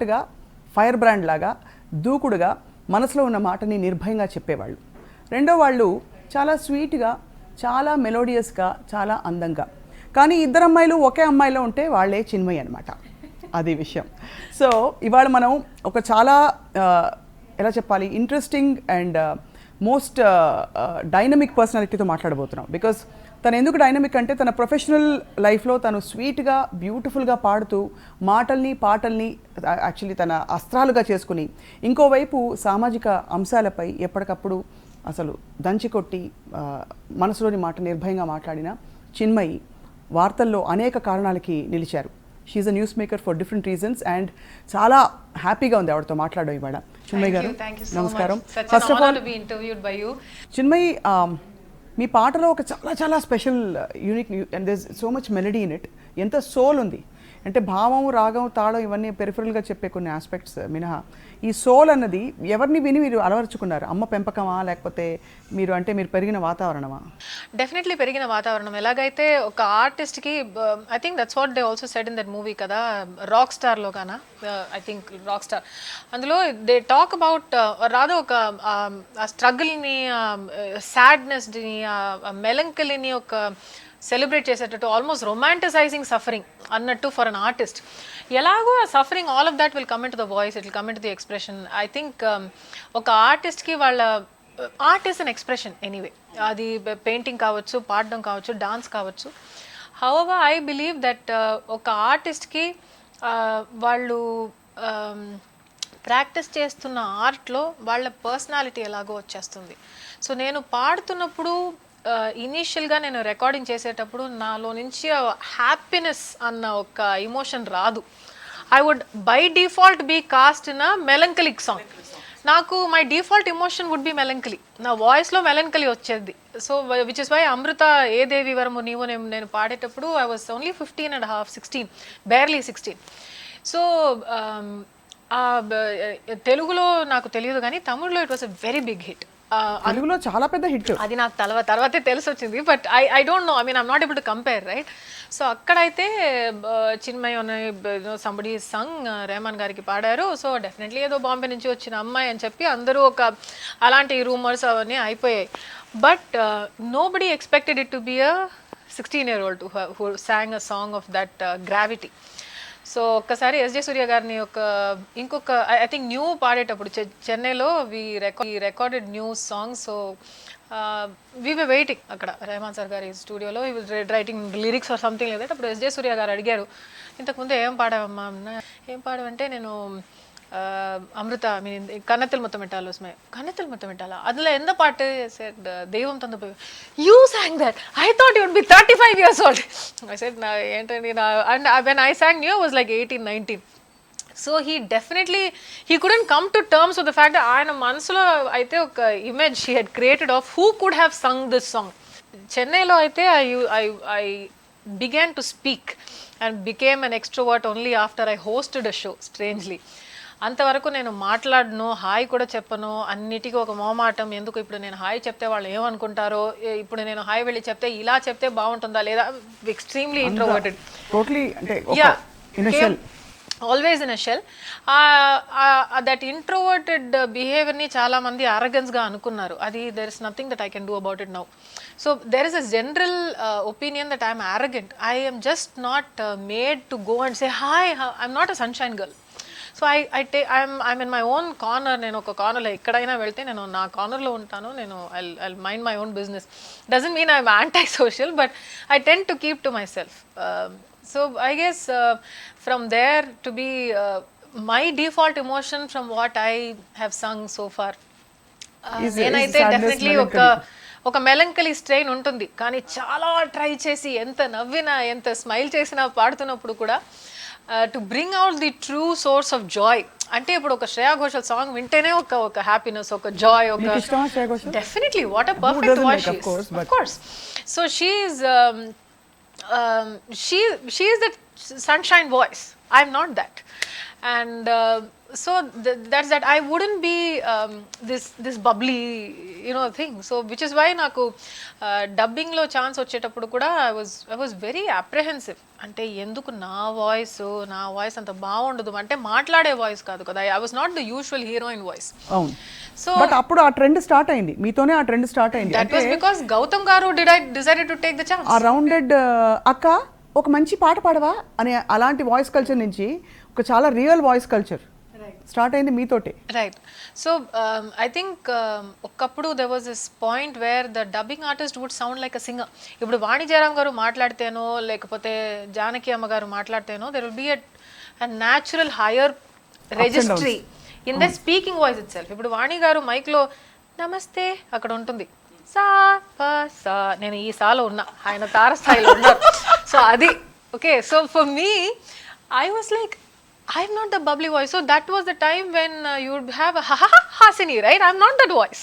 ఘాటుగా fire brand లాగా దూకుడుగా మనసులో ఉన్న మాటని నిర్భయంగా చెప్పేవాళ్ళు. రెండో వాళ్ళు చాలా స్వీట్గా, చాలా మెలోడియస్గా, చాలా అందంగా. కానీ ఇద్దరు అమ్మాయిలు ఒకే అమ్మాయిలో ఉంటే వాళ్ళే చిన్మయి అనమాట. అది విషయం. సో ఇవాళ మనం ఒక చాలా ఎలా చెప్పాలి, ఇంట్రెస్టింగ్ అండ్ మోస్ట్ డైనమిక్ పర్సనాలిటీతో మాట్లాడబోతున్నాం. బికాస్ తను ఎందుకు డైనమిక్ అంటే తన ప్రొఫెషనల్ లైఫ్లో తను స్వీట్గా, బ్యూటిఫుల్గా పాడుతూ మాటల్ని పాటల్ని యాక్చువల్లీ తన అస్త్రాలుగా చేసుకుని, ఇంకోవైపు సామాజిక అంశాలపై ఎప్పటికప్పుడు అసలు దంచికొట్టి మనసులోని మాట నిర్భయంగా మాట్లాడిన చిన్మయి వార్తల్లో అనేక కారణాలకి నిలిచారు. She's a news maker for different reasons and చాలా హ్యాపీగా ఉంది ఆవిడతో మాట్లాడడం ఇవాళ. చిన్మయి గారు నమస్కారం. ఫస్ట్ ఆఫ్ ఆల్ చిన్మయి, మీ పాటలో ఒక చాలా చాలా special unique and there is so much melody in it. ఎంత సోల్ ఉంది అంటే భావం, రాగం, తాళం ఇవన్నీ పెరిఫరల్గా చెప్పే కొన్ని ఆస్పెక్ట్స్ మినహా ఈ సోల్ అన్నది ఎవరిని విని మీరు అలవర్చుకున్నారు? అమ్మ పెంపకమా, లేకపోతే మీరు పెరిగిన వాతావరణమా? డెఫినెట్లీ పెరిగిన వాతావరణం. ఎలాగైతే ఒక ఆర్టిస్ట్కి, I think that's what they also said in that movie కదా, రాక్ స్టార్లో కానా, ఐ థింక్ రాక్ స్టార్, అందులో దే టాక్ అబౌట్ రాదో ఒక స్ట్రగుల్ని, సాడ్నెస్ని, మెలంకలీని ఒక సెలబ్రేట్ చేసేటట్టు, ఆల్మోస్ట్ రొమాంటిసైజింగ్ సఫరింగ్ అన్నట్టు ఫర్ అన్ ఆర్టిస్ట్. ఎలాగో ఆ suffering, all of that will come into the voice, it will come into the expression. I think ఒక ఆర్టిస్ట్కి వాళ్ళ art is an expression anyway. అది painting కావచ్చు, పాడడం కావచ్చు, డాన్స్ కావచ్చు. హౌవర్ ఐ బిలీవ్ దట్ ఒక ఆర్టిస్ట్కి వాళ్ళు ప్రాక్టీస్ చేస్తున్న ఆర్ట్లో వాళ్ళ పర్సనాలిటీ ఎలాగో వచ్చేస్తుంది. సో నేను పాడుతున్నప్పుడు ఇనీషియల్గా నేను రికార్డింగ్ చేసేటప్పుడు నాలో నుంచి హ్యాపీనెస్ అన్న ఒక ఇమోషన్ రాదు. I would by default be cast in a melancholic song. నాకు my default emotion would be melancholy. నా వాయిస్లో మెలంకలీ వచ్చేది. సో విచ్ ఇస్ వై అమృత ఏ దేవి వరము నీవు నేను పాడేటప్పుడు I was only 15.5, 16, barely 16. So తెలుగులో నాకు తెలియదు కానీ తమిళ్లో it was a very big hit. తెలుగులో చాలా పెద్ద హిట్. అది నాకు తర్వాతే తెలిసి వచ్చింది. But I don't know, I mean I'm not able to compare, right? So అక్కడైతే చిన్మయి సంబడి సంగ్ రెహమాన్ గారికి పాడారు. సో డెఫినెట్లీ ఏదో బాంబే నుంచి వచ్చిన అమ్మాయి అని చెప్పి అందరూ ఒక అలాంటి రూమర్స్ అవన్నీ అయిపోయాయి. But nobody expected it to be a 16-year-old who sang a song of that gravity. So ఒక్కసారి ఎస్జే సూర్య గారిని ఇంకొక ఐ థింక్ న్యూ పాడేటప్పుడు చెన్నైలో we recorded new song. So we were waiting అక్కడ రెహమాన్ సార్ గారి స్టూడియోలో, he was writing lyrics or something like that. అప్పుడు S J Suryah గారు అడిగారు, ఇంతకుముందు ఏం పాడావమ్మా? ఏం పాడవంటే నేను అమృత మీన్ కన్నెత్తలు మొత్తం పెట్టాలి వస్మే. కన్నెత్తలు మొత్తం పెట్టాలా? అందులో ఎంత పాటు సెడ్ దైవం తందు పోయి you sang that, I thought you would be 35 years old. I said నా ఏంటండి and when I sang new was like 18, 19. So he couldn't come to terms with the fact that ఆయన మనసులో అయితే ఒక image he had created of who could have sung this song. చెన్నైలో అయితే I began to speak and became an extrovert only after I hosted a show, strangely. అంతవరకు నేను మాట్లాడను, hi కూడా చెప్పను, అన్నిటికీ ఒక మోమాటం. ఎందుకు ఇప్పుడు నేను హాయ్ చెప్తే వాళ్ళు ఏమనుకుంటారో, ఇప్పుడు నేను హాయ్ వెళ్ళి చెప్తే ఇలా చెప్తే బాగుంటుందా లేదా, extremely introverted, always in a shell. That introverted బిహేవియర్ని చాలామంది అరగెన్స్గా అనుకున్నారు. అది there is nothing that I can do about it now. So there is a general opinion that I am arrogant. I am just not made to go and say hi. I'm not a sunshine girl. So I'm in my own corner. నేను ఒక కార్నర్లో ఎక్కడైనా వెళ్తే నేను నా కార్నర్లో ఉంటాను. నేను I'll mind my own business. Doesn't mean I'm anti-social, but I tend to keep to myself. So I guess from there to be my default emotion from what I have sung so far, నేనైతే definitely ఒక melancholy strain ఉంటుంది. కానీ చాలా try చేసి ఎంత నవ్వినా, ఎంత smile చేసినా పాడుతున్నప్పుడు కూడా to bring out the true source of Joy. అంటే ఇప్పుడు ఒక శ్రేయా ఘోషల్ సాంగ్ వింటేనే ఒక హ్యాపీనెస్, ఒక జాయ్, ఒక definitely what a perfect voice she is, of course. So she is that sunshine voice. I'm not that. and so that's that. I wouldn't be this bubbly thing. So which is why నాకు dubbing లో chance వచ్చేటప్పుడు కూడా I was very apprehensive. అంటే ఎందుకు నా voice అంత బాగుండదు, అంటే మాట్లాడే వాయిస్ కాదు కదా, I was not the usual heroine voice. అవును. సో బట్ అప్పుడు ఆ ట్రెండ్ స్టార్ట్ అయింది, మీతోనే ఆ ట్రెండ్ స్టార్ట్ అయింది. That was because గౌతమ్ గారు decided to take the chance. ఆ రౌండెడ్ అక్క ఒక మంచి పాట పాడవా అనే అలాంటి వాయిస్ కల్చర్ నుంచి ఒక చాలా రియల్ వాయిస్ కల్చర్ స్టార్ట్ అయింది మీతోటే. రైట్. సో ఐ థింక్ ఒకప్పుడు there was this point where the dubbing artist would sound like a singer. ఇప్పుడు వాణి జయరామ్ గారు మాట్లాడితేనో లేకపోతే జానకి అమ్మ గారు మాట్లాడితేనో there will be a natural higher registry in the speaking voice itself. ఇప్పుడు వాణి గారు మైక్లో నమస్తే అక్కడ ఉంటుంది, సా ప సా, నేను ఈ సాలో ఉన్నా, ఆయన తారస్థాయిలో ఉన్నారు. సో అది okay. So for me I was like, I'm not the bubbly voice. So that was the time when you would have a Hasini, right? I'm not that voice.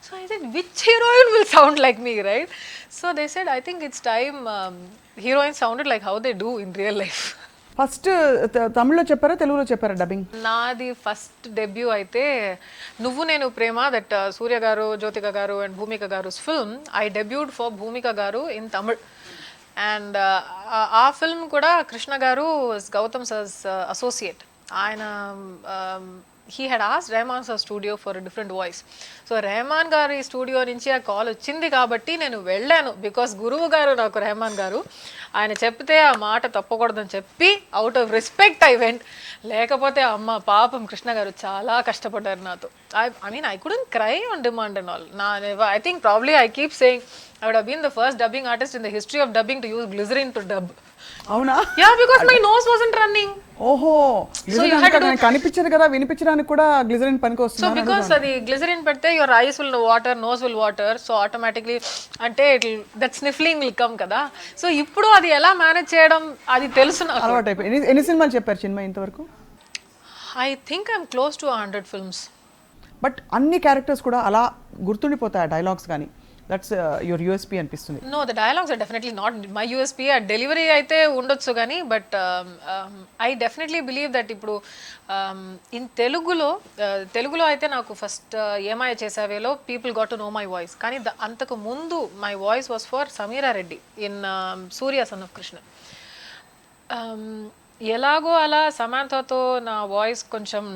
So I said, which heroine will sound like me, right? So they said, I think it's time heroines sounded like how they do in real life. First తమిళ్లో చెప్పారా తెలుగులో చెప్పారా dubbing? నాది first debut అయితే నువ్వు నేను ప్రేమ, that సూర్య గారు, జ్యోతిక గారు అండ్ భూమిక గారు film. I debuted for Bhumika గారు ఇన్ తమిళ్. అండ్ ఆ ఫిల్మ్ కూడా కృష్ణ గారు గౌతమ్ సర్స్ అసోసియేట్. ఆయన he had asked Rahman sir studio for different voice. So Rahman గారి స్టూడియో నుంచి ఆ కాల్ వచ్చింది కాబట్టి నేను వెళ్ళాను. బికాస్ గురువు గారు నాకు రెహమాన్ గారు, ఆయన చెప్తే ఆ మాట తప్పకూడదని చెప్పి out of respect I went. లేకపోతే అమ్మ పాపం కృష్ణ గారు చాలా కష్టపడ్డారు నాతో. I mean I couldn't cry on demand and all. I think probably I keep saying I would have been the first dubbing artist in the history of dubbing to use glycerin to dub. అవునా? Yeah, because my nose wasn't running. ఓహో, కనిపించదు కదా, వినిపించడానికి కూడా glycerin పనికి వస్తుంది. So because అది glycerin పెడితే your eyes will water, nose will water, so automatically అంటే దట్ స్నిఫ్లింగ్ విల్ కమ్ కదా. సో ఇప్పుడు అది ఎలా మేనేజ్ చేయడం అది తెలుసు నాకు. అలవాటు అయిపోయి. ఎన్ని సినిమాలు చెప్పారు చిన్మయి ఇంతవరకు? I think I'm close to 100 films. But అన్ని క్యారెక్టర్స్ కూడా అలా గుర్తుండిపోతాయి, డైలాగ్స్ కానీ. దట్స్ యువర్ యూఎస్పీ అనిపిస్తుంది. No, the dialogues are definitely not my USP. ఆ డెలివరీ అయితే ఉండొచ్చు కానీ, but I definitely believe that ఇప్పుడు ఇన్ తెలుగులో అయితే నాకు ఫస్ట్ ఏమాయ చేసావేలో people got to know my voice. కానీ అంతకు ముందు my voice was for Sameera Reddy in Surya son of Krishna. ఎలాగో అలా సమాంతతో నా వాయిస్ కొంచెం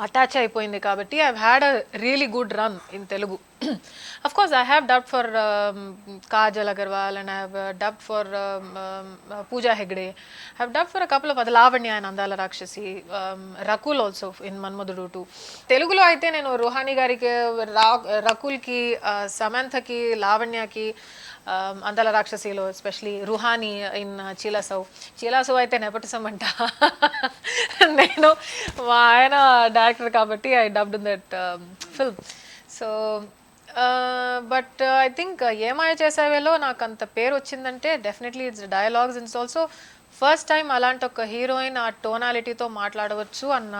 అటాచ్ అయిపోయింది కాబట్టి I had a really good run in Telugu. Of course, I have dubbed for Kajal Agarwal and I have dubbed for Pooja Hegde. I have dubbed for a couple of other, Lavanya and Andala Rakshasi, Rakul also in Manmadudu too. Telugulo aithe nenu Rohani gariki, Rakul ki, Samantha ki, Lavanya ki, Andala Rakshasilo, especially Ruhani in Chilasau aithe nepotism anta. Nenu ayana director kabatti I dubbed in that film. So but I think ఏమాయ చేసావేలో నాకు అంత పేరు వచ్చిందంటే definitely it's dialogues. It's also first time అలాంటి ఒక heroine ఆ టోనాలిటీతో మాట్లాడవచ్చు అన్న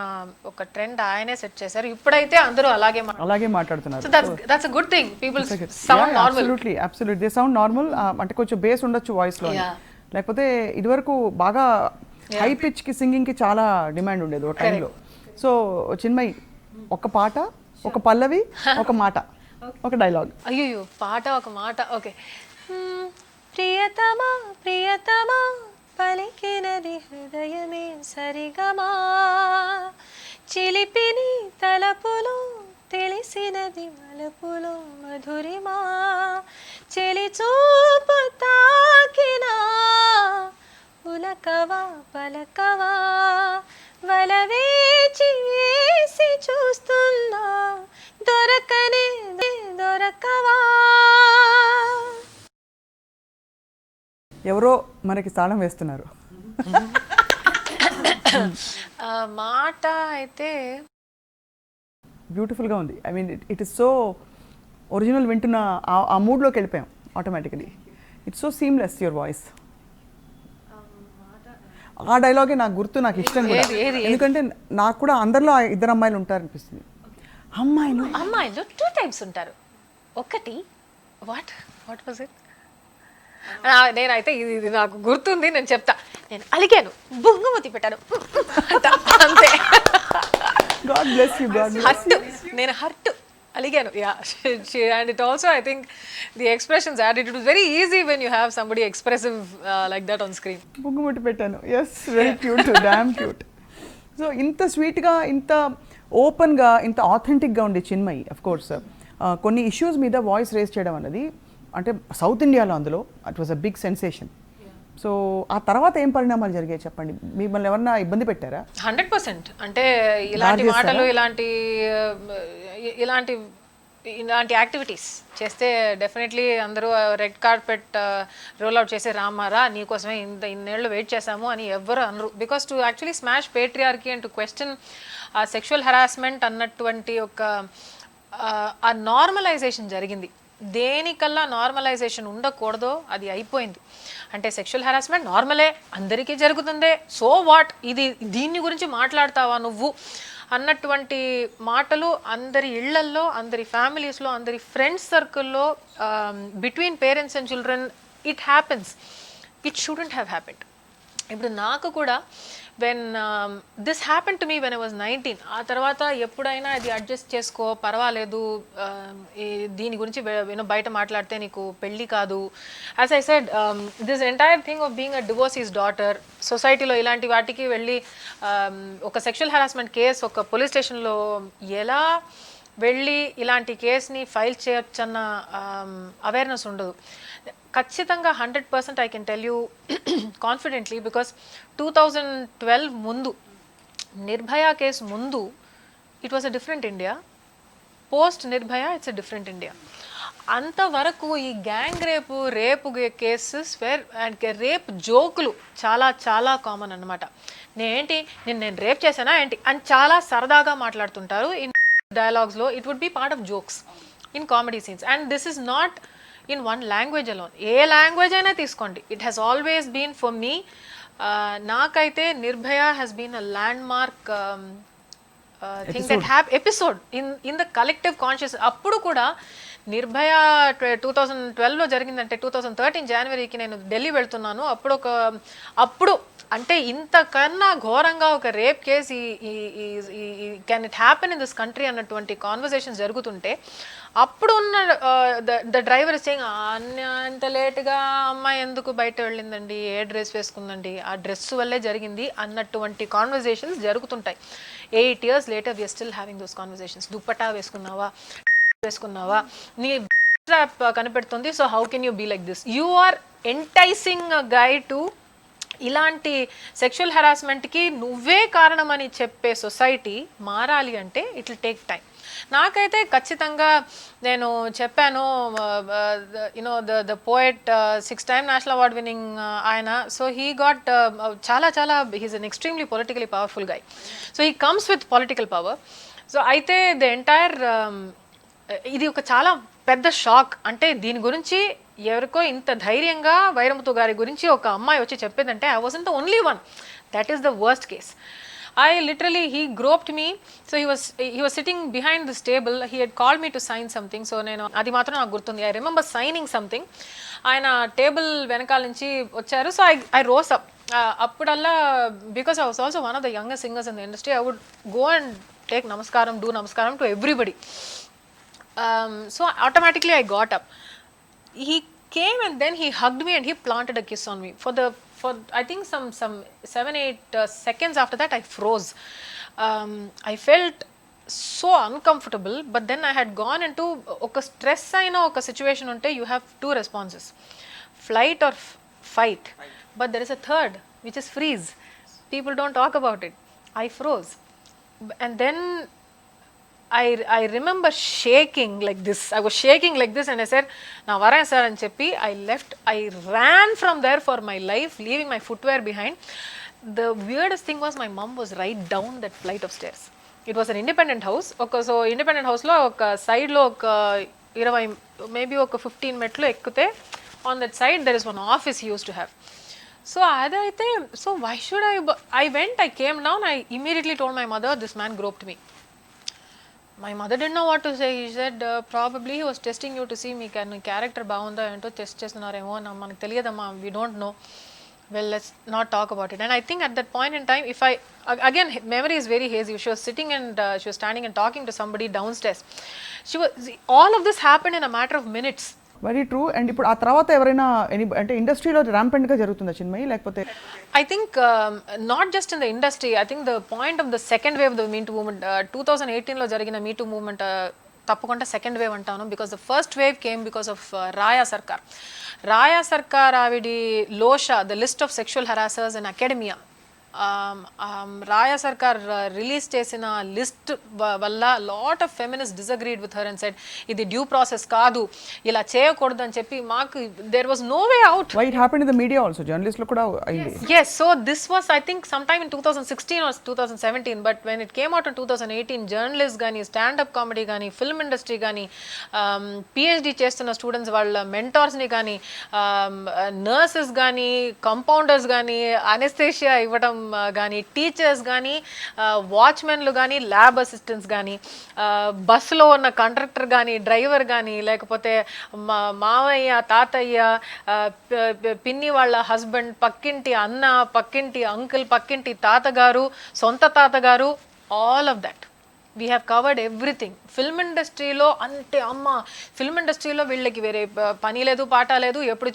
ఒక ట్రెండ్ ఆయనే సెట్ చేశారు. ఇప్పుడైతే అందరూ అలాగే మాట్లాడుతున్నారు. That's a good thing. People sound normal. Absolutely they sound normal. అంటే కొంచెం బేస్ ఉండొచ్చు వాయిస్లో, లేకపోతే ఇదివరకు బాగా హై పిచ్కి సింగింగ్కి చాలా డిమాండ్ ఉండేది ఒక టైంలో. సో చిన్మయి, ఒక పాట, ఒక పల్లవి, ఒక మాట, ఒక డైలాగ్. అయ్యో, పాట ఒక మాట. ఓకే. ప్రియతమా ప్రియతమా పలికినది హృదయమే సరిగమా, చిలిపిని తలపులో తెలిసినది మలపులో మధురిమా, చెలి చూపు తాకినా ఉలకవా పలకవా, వలవేచి వేసి చూస్తున్నా దొరకనే దొరకవా. ఎవరో మనకి తాళం వేస్తున్నారు. మాట అయితే బ్యూటిఫుల్గా ఉంది. I mean it is so original. వింటున్న ఆ మూడ్లోకి వెళ్ళిపోయాం automatically. It's so seamless your voice. ఆ డైలాగే నాకు గుర్తు, నాకు ఇష్టం కూడా. ఎందుకంటే నాకు కూడా అందరిలో ఇద్దరు అమ్మాయిలు ఉంటారు అనిపిస్తుంది. అమ్మాయిలు 2 types ఉంటారు. ఒకటి వాట్ వాజ్ ఇట్, నేనైతే ఇది నాకు గుర్తుంది, నేను చెప్తా. నేను అలిగాను, బొంగుమతి పెట్టాను అంతే. God bless you, God bless you. నేను hurt అలిగాను. And it also, I think the expressions added, it was very easy when you have somebody expressive like that on screen. బుగ్గుముట్టి పెట్టాను. Yes, very cute, damn cute. So ఇంత స్వీట్గా, ఇంత ఓపెన్గా, ఇంత ఆథెంటిక్గా ఉండే చిన్మయి, అఫ్ కోర్స్ కొన్ని ఇష్యూస్ మీద వాయిస్ రేస్ చేయడం అన్నది అంటే సౌత్ ఇండియాలో అందులో it was a big sensation. So ఆ తర్వాత ఏం పరిణామాలు జరిగాయి చెప్పండి? మిమ్మల్ని ఎవరన్నా ఇబ్బంది పెట్టారా? 100%. అంటే ఇలాంటి మాటలు, ఇలాంటి యాక్టివిటీస్ చేస్తే డెఫినెట్లీ అందరూ రెడ్ కార్పెట్ రోల్ అవుట్ చేసి రామారా నీకోసమే ఇన్నేళ్ళు వెయిట్ చేశాము అని ఎవ్వరు అనరు. Because to actually smash patriarchy and to question ఆ సెక్షువల్ హెరాస్మెంట్ అన్నటువంటి ఒక ఆ నార్మలైజేషన్ జరిగింది. దేనికల్లా నార్మలైజేషన్ ఉండకూడదో అది అయిపోయింది. అంటే సెక్షువల్ హెరాస్మెంట్ నార్మలే, అందరికీ జరుగుతుందే, సో వాట్, దీన్ని గురించి మాట్లాడతావా నువ్వు అన్నటువంటి మాటలు అందరి ఇళ్లల్లో, అందరి ఫ్యామిలీస్లో, అందరి ఫ్రెండ్స్ సర్కిల్లో, between parents and children it happens. It shouldn't have happened. ఇప్పుడు నాకు కూడా when this happen to me when I was 19, ఆ తర్వాత ఎప్పుడైనా అది అడ్జస్ట్ చేసుకో, పర్వాలేదు, దీని గురించి బయట మాట్లాడితే నీకు పెళ్ళి కాదు. As I said, this entire thing of being a divorcee's daughter, సొసైటీలో ఇలాంటి వాటికి వెళ్ళి ఒక సెక్షువల్ హెరాస్మెంట్ కేసు ఒక పోలీస్ స్టేషన్లో ఎలా వెళ్ళి ఇలాంటి కేసుని ఫైల్ చేయొచ్చన్న అవేర్నెస్ ఉండదు. ఖచ్చితంగా 100% I can tell you confidently, because 2012 ముందు, నిర్భయ కేసు ముందు it was a different India. Post Nirbhaya it's a different India. అంతవరకు ఈ గ్యాంగ్ రేపు కేసెస్ అండ్ రేప్ జోకులు చాలా చాలా కామన్ అనమాట. నేను రేప్ చేశానా ఏంటి అని చాలా సరదాగా మాట్లాడుతుంటారు ఇన్ డైలాగ్స్లో. It would be part of jokes in comedy scenes. And this is not in one language alone. ఏ లాంగ్వేజ్ అయినా తీసుకోండి, it has always been for me. నాకైతే Nirbhaya has been a landmark thing that have episode in the collective conscious. అప్పుడు కూడా నిర్భయ 2012లో జరిగిందంటే 2013 జనవరికి నేను ఢిల్లీ వెళ్తున్నాను. అప్పుడు అంటే ఇంతకన్నా ఘోరంగా ఒక rape case can it happen in this country అన్నటువంటి కాన్వర్సేషన్స్ జరుగుతుంటే, అప్పుడు ఉన్న ద డ్రైవర్ సేయింగ్ అంత లేట్గా అమ్మాయి ఎందుకు బయట వెళ్ళిందండి, ఏ డ్రెస్ వేసుకుందండి, ఆ డ్రెస్ వల్లే జరిగింది అన్నటువంటి కాన్వర్సేషన్స్ జరుగుతుంటాయి. 8 years later we are still having those conversations. Dupatta వేసుకున్నావా, నీ ట్రాప్ కనిపెడుతుంది, so how can you be like this, you are enticing a guy to ఇలాంటి సెక్షువల్ హెరాస్మెంట్కి నువ్వే కారణమని చెప్పే సొసైటీ మారాలి అంటే ఇట్ విల్ టేక్ టైం. నాకైతే ఖచ్చితంగా నేను చెప్పాను, you know the poet 6-time national award winning ఆయన, సో హీ గాట్ చాలా he's an extremely politically powerful guy, so he comes with political power. So అయితే ద ఎంటైర్ ఇది ఒక చాలా పెద్ద షాక్. అంటే దీని గురించి ఎవరికో ఇంత ధైర్యంగా వైరముతు గారి గురించి ఒక అమ్మాయి వచ్చి చెప్పేదంటే I wasn't the only one. That is the worst case. he groped me, so he was sitting behind this table. He had called me to sign something, so నేను అది మాత్రం నాకు గుర్తుంది. I remember signing something. ఆయన table వెనకాల నుంచి వచ్చారు, so I rose up. అప్పుడల్లా because I was also one of the youngest singers in the industry, I would go and take do namaskaram to everybody. So automatically I got up. He came and then he hugged me and he planted a kiss on me. For I think some 7-8 seconds after that I froze. I felt so uncomfortable, but then I had gone into oka stress aina oka situation unte you have two responses, flight or fight, but there is a third which is freeze. People don't talk about it. I froze, and then I remember shaking like this. I was shaking like this and I said, "Na varan sir" and cheppi I left. I ran from there for my life, leaving my footwear behind. The weirdest thing was my mom was right down that flight of stairs. It was an independent house. Okay, so independent house lo oka side lo oka 20 maybe oka 15 metlu ekkute, on that side there is one office he used to have. So adaithe, so why should I went, I came down, I immediately told my mother, this man groped me. My mother didn't know what to say. He said, probably he was testing you to see me character బాగుందా ఏంటో test చేస్తున్నారేమో మనకు తెలియదమ్మా, we don't know. Well, let's not talk about it. And I think at that point in time, if I, again, memory is very hazy. She was sitting and she was standing and talking to somebody downstairs. All of this happened in a matter of minutes. Very true. And ఇప్పుడు ఆ తర్వాత ఎవరైనా అంటే ఇండస్ట్రీలో ర్యాంపెంట్గా జరుగుతుందా చిన్మయి, లేకపోతే? I think not just in the industry. I think the point of the second wave of the Me Too movement, 2018 లో జరిగిన Me Too movement, తప్పకుండా సెకండ్ వేవ్ అంటాను. Because the first wave came because of Raya Sarkar ఆవిడి LoSHA, the list of sexual harassers in academia. Raya Sarkar release చేసిన list వల్ల lot of feminist disagreed with her and said ఇది due process కాదు, ఇలా చేయకూడదు అని చెప్పి మాకు there was no way out. Why it happened in the media also, జర్నలిస్టులు కూడా అయింది. Yes, so this was I think sometime in 2016 or 2017, but when it came out in 2018, journalists గానీ, స్టాండప్ కామెడీ కానీ, ఫిల్మ్ ఇండస్ట్రీ కానీ, PhD చేస్తున్న students వాళ్ళ మెంటార్స్ని కానీ, nurses కానీ, కంపౌండర్స్ కానీ, అనెస్థేషియా ఇవ్వడం కానీ, టీచర్స్ కానీ, వాచ్మెన్లు కానీ, ల్యాబ్ అసిస్టెంట్స్ కానీ, బస్సులో ఉన్న కండక్టర్ కానీ, డ్రైవర్ కానీ, లేకపోతే మావయ్య, తాతయ్య, పిన్ని వాళ్ళ హస్బెండ్, పక్కింటి అన్న, పక్కింటి అంకుల్, పక్కింటి తాతగారు, సొంత తాతగారు, all of that we have covered everything. Film ఇండస్ట్రీలో అంటే అమ్మ, ఫిల్మ్ ఇండస్ట్రీలో వీళ్ళకి వేరే పని లేదు, పాట లేదు. ఎప్పుడు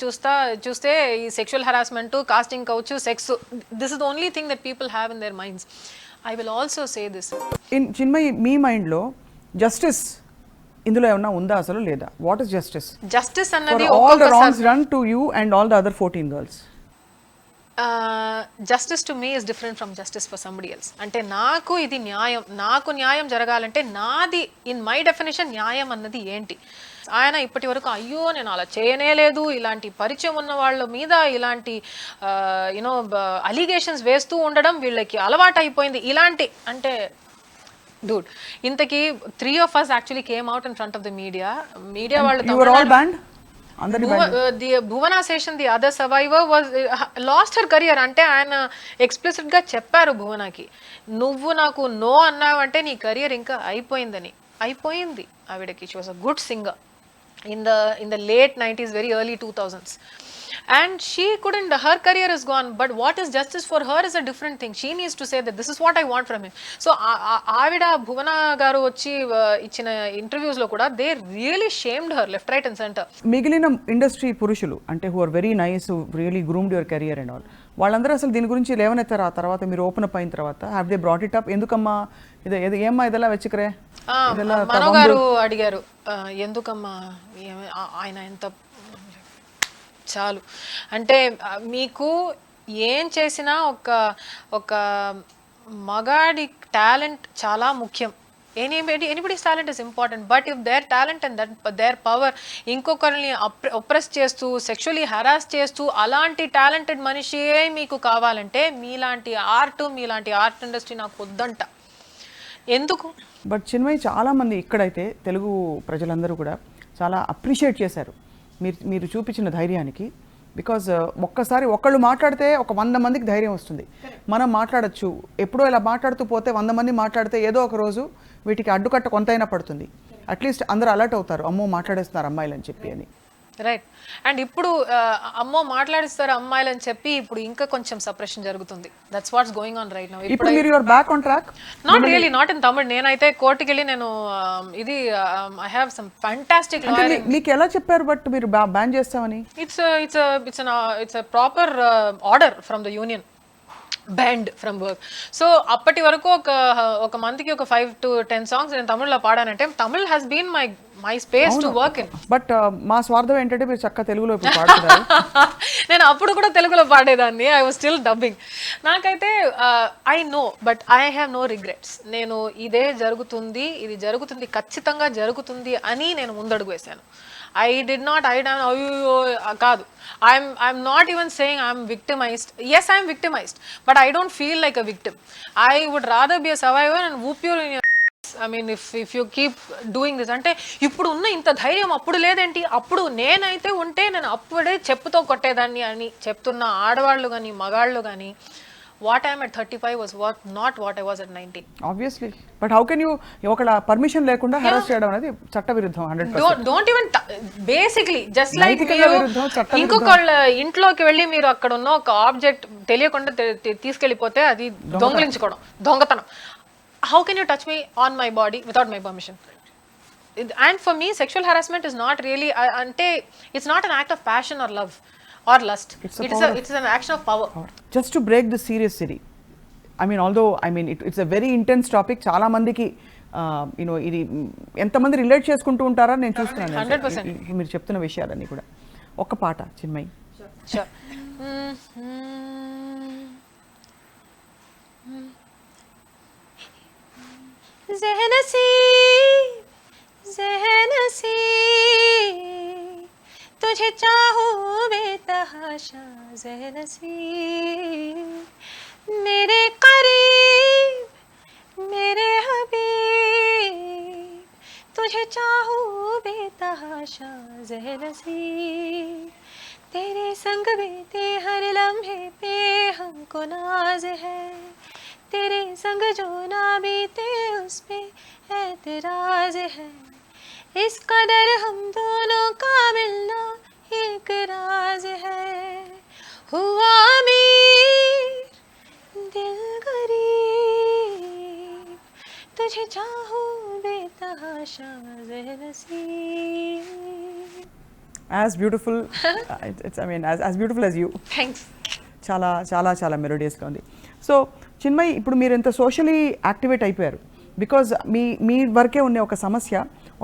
చూస్తే ఈ sexual harassment, casting couch, sex, this is the only thing that people have in their minds. I will also say this. Chinmayi, మీ మైండ్లో జస్టిస్ ఇందులో ఏమన్నా ఉందా అసలు, లేదా? What is justice? జస్టిస్ అన్నది all the wrongs done to you and all the other 14 girls. Justice to me is different from justice for somebody else. అంటే నాకు ఇది న్యాయం, నాకు న్యాయం జరగాలంటే నాది, ఇన్ మై డెఫినేషన్ న్యాయం అన్నది ఏంటి? ఆయన ఇప్పటి వరకు అయ్యో నేను అలా చేయనే లేదు, ఇలాంటి పరిచయం ఉన్న వాళ్ళ మీద ఇలాంటి యూనో అలిగేషన్స్ వేస్తూ ఉండడం వీళ్ళకి అలవాటు అయిపోయింది. ఇలాంటి అంటే డూడ్, ఇంతకీ 3 of us actually came out in front of the media వాళ్ళు Bhuvana Seshan, the other survivor, was lost her career. అంటే ఆయన ఎక్స్ప్లిసిట్ గా చెప్పారు భువనాకి, నువ్వు నాకు నో అన్నావంటే నీ కెరియర్ ఇంకా అయిపోయిందని. అయిపోయింది ఆవిడకి. She was a good singer in the late 90s, very early 2000s, and she couldn't, her career is gone. But what is justice for her is a different thing. She needs to say that this is what I want from him. So avida bhuvana garu vachi ichina interviews lo kuda they really shamed her left, right and center. మిగిలిన industry పురుషులు అంటే who are very nice, who really groomed your career and all, వాళ్ళందరూ అసలు దీని గురించి లేవనెత్తారు? ఆ తర్వాత మీరు ఓపెన్ అప్ అయిన తర్వాత have they brought it up? ఎందుకమ్మా ఏమ్మా ఇదెలా వెచ్చికరే? మనో గారు అడిగారు, ఎందుకమ్మా ఆయన ఎంత చాలు అంటే, మీకు ఏం చేసినా ఒక మగాడి టాలెంట్ చాలా ముఖ్యం. anybody's talent is important, but if their talent and their power ఇంకొకరిని ఒప్రెస్ చేస్తూ, సెక్షువల్లీ హెరాస్ చేస్తూ, అలాంటి టాలెంటెడ్ మనిషి మీకు కావాలంటే మీలాంటి ఆర్ట్ ఇండస్ట్రీ నాకు వద్దంట. ఎందుకు? బట్ చిన్మయి, చాలామంది ఇక్కడైతే తెలుగు ప్రజలందరూ కూడా చాలా అప్రిషియేట్ చేశారు మీరు చూపించిన ధైర్యానికి. బికాజ్ ఒక్కసారి ఒకళ్ళు మాట్లాడితే ఒక 100 మందికి ధైర్యం వస్తుంది. మనం మాట్లాడచ్చు, ఎప్పుడో ఇలా మాట్లాడుతూ పోతే 100 మంది మాట్లాడితే ఏదో ఒక రోజు వీటికి అడ్డుకట్ట కొంతైనా పడుతుంది. అట్లీస్ట్ అందరూ అలర్ట్ అవుతారు, అమ్మో మాట్లాడేస్తున్నారు అమ్మాయిలు అని చెప్పి అని. రైట్. అండ్ ఇప్పుడు అమ్మో మాట్లాడిస్తారు అమ్మాయిలు అని చెప్పి ఇప్పుడు ఇంకా కొంచెం సప్రెషన్ జరుగుతుంది. That's what's going on right now. ఇప్పుడు మీరు your back on track? Not really, not in Tamil. నేనైతే కోర్టుకి వెళ్ళి నేను ఇది I have some fantastic lawyer. మీకు ఎలా చెప్పారు బట్ మీరు బ్యాన్ చేస్తామని? It's proper order from the union, band from work. So అప్పటి వరకు ఒక మంత్కి ఒక 5 to 10 సాంగ్స్ నేను తమిళ్లో పాడానంటే Tamil has been my space to work in. But మా స్వార్థం ఏంటంటే మీరు చక్కగా తెలుగులో ఇప్పుడు పాడుతున్నారు. నేను అప్పుడు కూడా తెలుగులో పాడేదాన్ని. I was still dubbing. నాకైతే I know, but I have no regrets. నేను ఇది జరుగుతుంది, ఖచ్చితంగా జరుగుతుంది అని నేను ముందడుగు వేశాను. కాదు, I'm not even saying I'm victimized. Yes, I'm victimized, but I don't feel like a victim. I would rather be a survivor and whoop you in your I mean, if you keep doing this. అంటే ఇప్పుడు ఉన్న ఇంత ధైర్యం అప్పుడు లేదేంటి? అప్పుడు నేనైతే ఉంటే నేను అప్పుడే చెప్పుతో కొట్టేదాన్ని అని చెప్తున్న ఆడవాళ్ళు కానీ మగాళ్ళు కానీ what I am at 35 was not what I was at 19. Obviously but how can you ఒకళ్ళ పర్మిషన్ లేకుండా హెరాస్ చేయడం అనేది చట్ట విరుద్ధం 100%. Don't even basically just like నైతికంగా విరుద్ధం, చట్ట విరుద్ధం. ఇంకొకళ్ళ ఇంట్లోకి వెళ్ళి మీరు అక్కడ ఉన్న ఒక ఆబ్జెక్ట్ తెలియకుండా తీసుకెళ్ళిపోతే అది దొంగలించుకోవడం, దొంగతనం. How can you touch me on my body without my permission? And for me, sexual harassment is not really it's not an act of passion or love or lust. It's an action of power. Just to break the seriously, it's a very intense topic. చాలా మందికి ఇది ఎంతమంది relate చేసుకుంటూ ఉంటారా నేను చూస్తున్నాను 100%. మీరు చెప్తున్న విషయాలన్నీ కూడా. ఒక్క పాట చిన్మయి. Sure. ज़हनसी तुझे चाहूं बेतहाशा, ज़हनसी मेरे करीब मेरे हबीब, तुझे चाहूं बेतहाशा, ज़हनसी तेरे संग बीते हर लम्हे पे हमको नाज है, तेरे संग जो ना बीते उस पे एतराज है, इस कदर हम दोनों का मिलना एक राज है, हुआ अमीर दिल गरीब, तुझे चाहूं बेतहाशा, ज़हनसी. As beautiful as beautiful as you. Thanks. చాలా చాలా చాలా మెలోడియస్గా ఉంది. సో చిన్మయి, ఇప్పుడు మీరు ఎంత సోషలీ యాక్టివేట్ అయిపోయారు బికాజ్ మీ వరకే ఉన్న ఒక సమస్య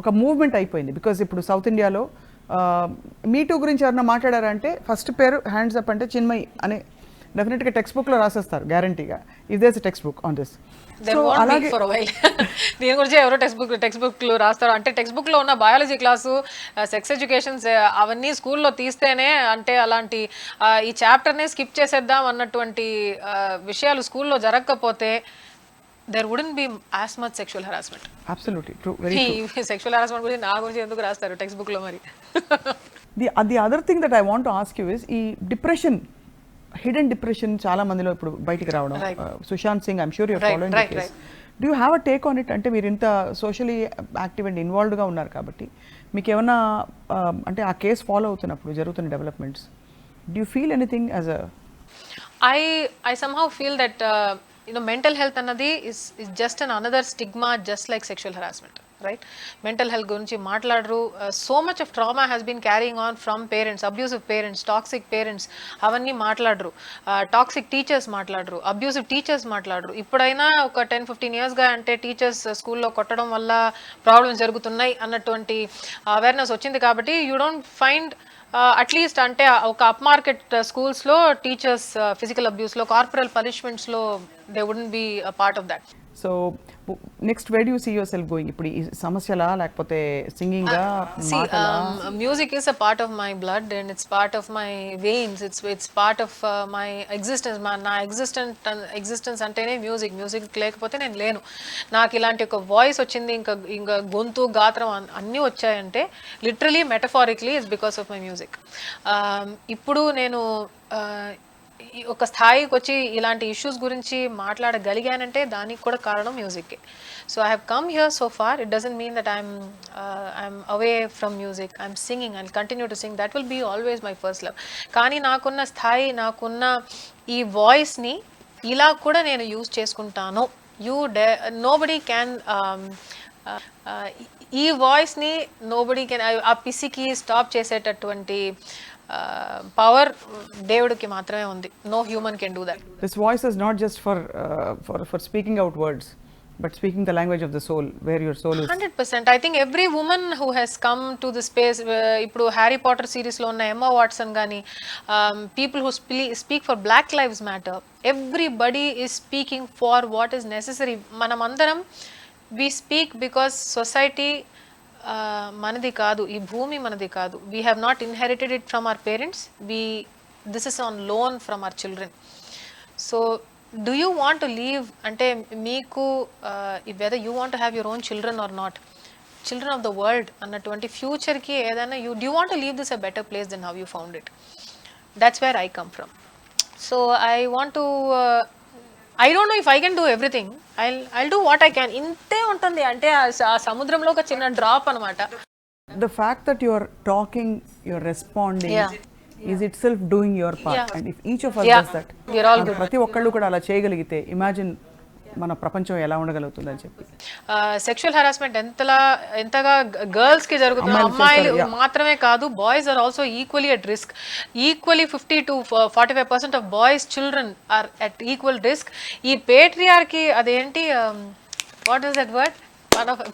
ఒక మూవ్మెంట్ అయిపోయింది. బికాజ్ ఇప్పుడు సౌత్ ఇండియాలో మీటూ గురించి ఎవరైనా మాట్లాడారంటే ఫస్ట్ పేరు హ్యాండ్స్ అప్ అంటే చిన్మయి అనే డెఫినెట్గా టెక్స్ట్ బుక్లో రాసేస్తారు గ్యారంటీగా. If there's text book on this. So అలాగే దీని గురించి ఎవరో టెక్స్ట్ బుక్లు రాస్తారు అంటే టెక్స్ట్ బుక్లో ఉన్న బయాలజీ క్లాసు, సెక్స్ ఎడ్యుకేషన్స్ అవన్నీ స్కూల్లో తీస్తేనే అంటే అలాంటి ఈ చాప్టర్నే స్కిప్ చేసేద్దాం అన్నటువంటి విషయాలు స్కూల్లో జరగకపోతే there wouldn't be as much sexual harassment. Absolutely true, very true. Sexual harassment గురించి నా గురించి ఎందుకు రాస్తారు టెక్స్ట్ బుక్లో మరి? the other thing that I want to ask you is ఈ డిప్రెషన్, హిడెన్ డిప్రెషన్ చాలా మందిలో ఇప్పుడు బయటికి రావడం. Sushant Singh, I'm sure you're following the case. Do you have a take on it? అంటే మీరు ఇంత సోషలీ యాక్టివ్ అండ్ ఇన్వాల్వ్డ్గా ఉన్నారు కాబట్టి మీకు ఏమన్నా అంటే ఆ కేసు ఫాలో అవుతున్నప్పుడు జరుగుతున్న developments, do you feel anything as a? I somehow feel that mental health annadi is just another stigma, just like sexual harassment, right? Mental health gurinchi maatladru. So much of trauma has been carrying on from parents, abusive parents, toxic parents, avanni maatladru. Toxic teachers maatladru, abusive teachers maatladru. Ippudaina oka 10-15 years ga ante teachers school lo kottadam valla problems jarugutunnai annatuvanti awareness ochindi kabatti you don't find at least అంటే ఒక upmarket స్కూల్స్లో teachers physical అబ్యూస్లో, corporal పనిష్మెంట్స్లో they wouldn't be a part of that. So next where you see yourself going? ఇప్పుడు ఈ సమస్యలా లేకపోతే సింగింగా? Music is a part of my blood and it's part of my veins. It's part of my existence. నా existence అంటేనే music. Music లేకపోతే నేను లేను. నాకు ఇలాంటి ఒక వాయిస్ వచ్చింది, ఇంకా గొంతు, గాత్రం అన్నీ వచ్చాయంటే literally metaphorically it's because of my music. ఇప్పుడు నేను ఒక స్థాయికి వచ్చి ఇలాంటి ఇష్యూస్ గురించి మాట్లాడగలిగానంటే దానికి కూడా కారణం మ్యూజిక్కే. So I have come here so far. It doesn't mean that I'm away from music. I'm singing and continue to sing. That will be always my first love. కానీ నాకున్న స్థాయి, నాకున్న ఈ వాయిస్ని ఇలా కూడా నేను యూజ్ చేసుకుంటాను. నోబడీ క్యాన్ ఈ వాయిస్ని నోబడీ కెన్ ఆ పిసికి స్టాప్ చేసేటటువంటి పవర్ దేవుడికి మాత్రమే ఉంది. No human can do that. This voice is not just for speaking out words but speaking the language of the soul, where your soul is. 100%. I think every woman who has come to the space, ippudu Harry Potter series lo unna Emma Watson gani, people who speak for Black Lives Matter, everybody is speaking for what is necessary. Manam andaram we speak because society manadi kaadu, ee bhoomi manadi kaadu. We have not inherited it from our parents. This is on loan from our children. So do you want to leave ante meeku whether you want to have your own children or not, children of the world annatuvanti future ki edaina do you want to leave this a better place than how you found it? That's where I come from. So I want to I don't no if I can do everything. I'll do what I can. ఇంతే ఉంటుంది. అంటే ఆ సముద్రంలో ఒక చిన్న drop అనమాట. The fact that you're talking, you're responding is itself doing your part. And if each of us does that, we're all good. ప్రతి ఒక్కళ్ళు కూడా అలా చేయగలిగితే ఇమాజిన్ మన ప్రపంచం ఎలా ఉండగలుగుతుందని చెప్పి. సెక్షువల్ హెరాస్మెంట్ ఎంతగా గర్ల్స్ కి జరుగుతుంది, అమ్మాయిలు మాత్రమే కాదు, boys are also equally at risk. Equally 50 to 45% of boys children are at equal risk. ఈ పేట్రియార్కి అదేంటి, వాట్ ఈస్ దట్ వర్డ్,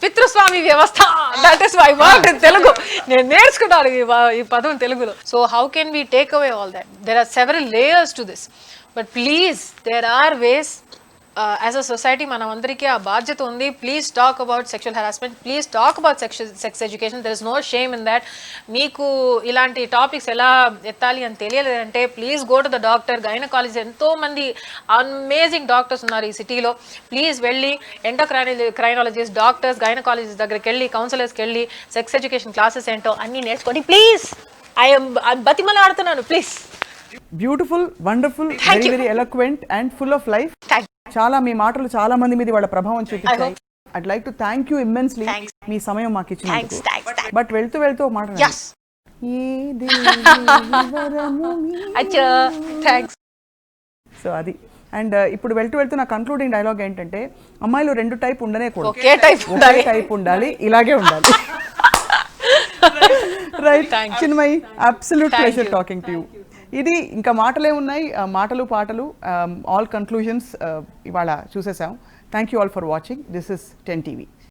పితృస్వామి వ్యవస్థ, that is my word in Telugu. నేను నేర్చుకున్నాను ఈ పదం తెలుగులో. So how can we take away all that? There are several layers to this, but please there are ways. As a society మనం అందరికీ ఆ బాధ్యత ఉంది. Please talk about sexual harassment, please talk about sex education. There is no shame in that. మీకు ఇలాంటి topics ఎలా ఎత్తాలి అని తెలియలేదంటే please go to the doctor. Gynaecologist, ఎంతోమంది అమేజింగ్ డాక్టర్స్ ఉన్నారు ఈ సిటీలో. ప్లీజ్ వెళ్ళి ఎండోక్రైనాలజిస్ట్, డాక్టర్స్, గైనకాలజిస్ట్ దగ్గరికి వెళ్ళి, కౌన్సిలర్స్కి వెళ్ళి సెక్స్ ఎడ్యుకేషన్ క్లాసెస్ ఏంటో అన్నీ నేర్చుకోండి. ప్లీజ్, ఐఎమ్ బతిమలా ఆడుతున్నాను, please. Beautiful, wonderful, very very eloquent and full of life. చాలా మీ మాటలు చాలా మంది మీద వాళ్ళ ప్రభావం చూపించాయి. I'd like to thank you immensely. మీ సమయం మాకు ఇచ్చినందుకు. బట్ వెళ్తూ వెళ్తూ మాట సో అది. అండ్ ఇప్పుడు వెళ్తూ వెళ్తూ నా కన్క్లూడింగ్ డైలాగ్ ఏంటంటే, అమ్మాయిలు 2 టైప్ ఉండనే కూడదు, ఒకే టైప్ ఉండాలి, ఇలాగే ఉండాలి. Right Chinmayi, absolute pleasure talking to you. ఇది ఇంకా మాటలే ఉన్నాయి, మాటలు పాటలు, ఆల్ కన్క్లూజన్స్ ఇవాళ చూసేసాం. Thank you all for watching. This is 10 TV.